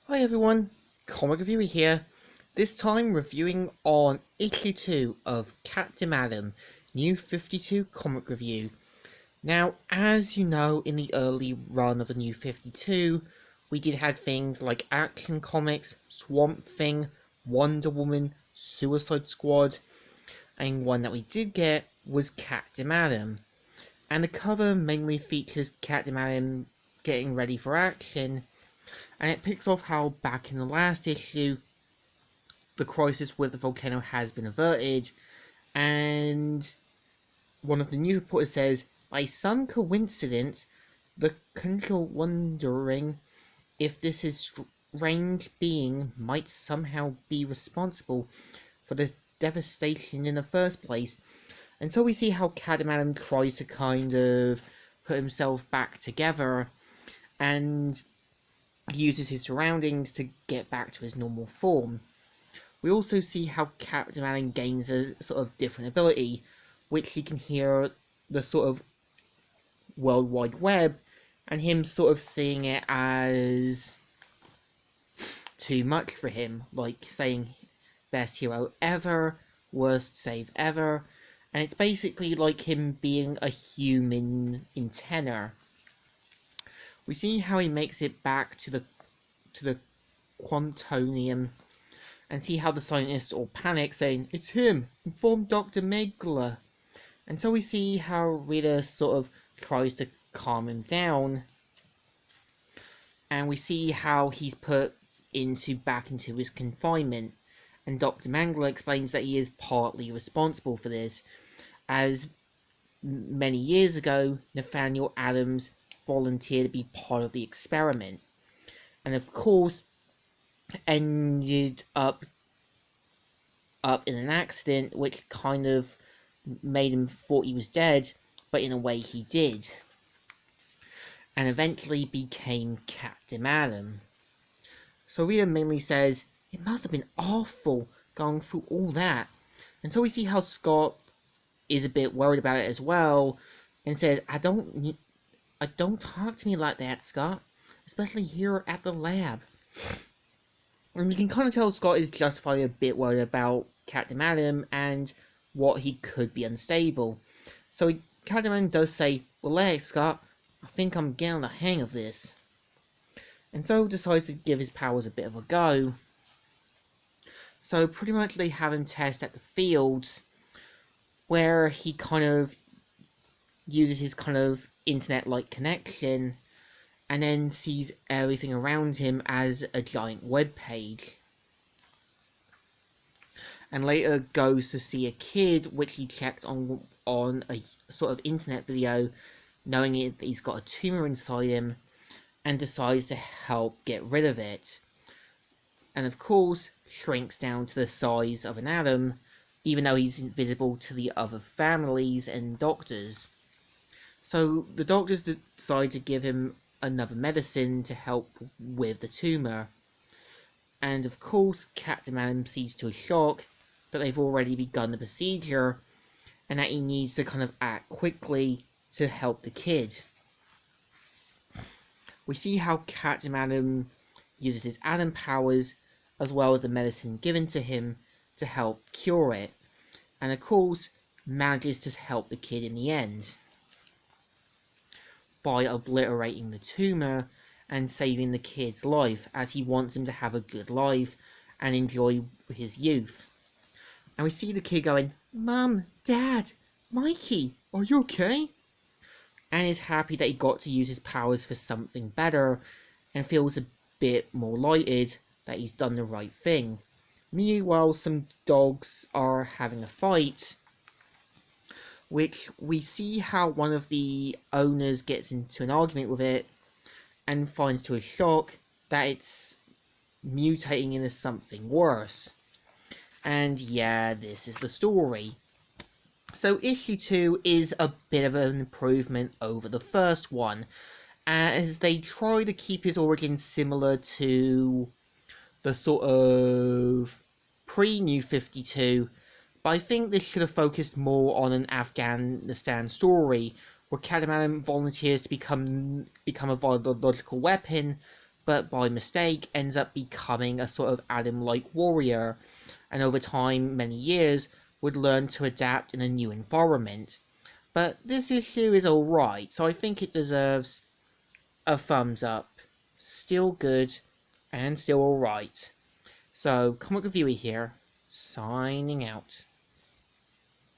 Hi everyone, Comic Reviewer here, this time reviewing on issue 2 of Captain Atom, New 52 comic review. Now, as you know, in the early run of the New 52, we did have things like Action Comics, Swamp Thing, Wonder Woman, Suicide Squad, and one that we did get was Captain Atom. And the cover mainly features Captain Atom getting ready for action, and it picks off how back in the last issue, the crisis with the volcano has been averted, and one of the news reporters says, by some coincidence, the country wondering if this strange being might somehow be responsible for this devastation in the first place. And so we see how Captain Atom tries to kind of put himself back together and uses his surroundings to get back to his normal form. We also see how Captain Atom gains a sort of different ability, which he can hear the sort of World Wide Web, and him sort of seeing it as too much for him, like saying best hero ever, worst save ever, and it's basically like him being a human in tenor. We see how he makes it back to the Quantonium and see how the scientists all panic, saying, "It's him! Inform Dr. Megla!" And so we see how Rita sort of tries to calm him down, and we see how he's put back into his confinement, and Dr. Mangler explains that he is partly responsible for this, as many years ago, Nathaniel Adams volunteered to be part of the experiment, and of course, ended up in an accident which kind of made him thought he was dead, but in a way he did, and eventually became Captain Atom. So Rita mainly says, it must have been awful going through all that, and so we see how Scott is a bit worried about it as well, and says, I don't talk to me like that, Scott, especially here at the lab. And you can kind of tell Scott is justifiably a bit worried about Captain Atom and what he could be unstable. So Captain Atom does say, relax, Scott, I think I'm getting the hang of this. And so decides to give his powers a bit of a go. So pretty much they have him test at the fields, where he kind of uses his kind of internet-like connection, and then sees everything around him as a giant web page. And later goes to see a kid, which he checked on a sort of internet video, knowing that he's got a tumor inside him, and decides to help get rid of it. And of course, shrinks down to the size of an atom, even though he's invisible to the other families and doctors. So the doctors decide to give him another medicine to help with the tumor. And of course, Captain Atom sees to his shock that they've already begun the procedure, and that he needs to kind of act quickly to help the kid. We see how Captain Atom uses his atom powers, as well as the medicine given to him, to help cure it, and of course, manages to help the kid in the end, by obliterating the tumor and saving the kid's life, as he wants him to have a good life and enjoy his youth. And we see the kid going, Mum, Dad, Mikey, are you okay? And is happy that he got to use his powers for something better, and feels a bit more lighted that he's done the right thing. Meanwhile, some dogs are having a fight, which we see how one of the owners gets into an argument with it, and finds to his shock that it's mutating into something worse. And yeah, this is the story. So issue 2 is a bit of an improvement over the first one, as they try to keep his origin similar to the sort of pre-New 52, but I think this should have focused more on an Afghanistan story, where Captain Atom volunteers to become a biological weapon but by mistake ends up becoming a sort of Adam-like warrior, and over time, many years, would learn to adapt in a new environment. But this issue is alright, so I think it deserves a thumbs up. Still good, and still alright. So, Comic Reviewer here, signing out.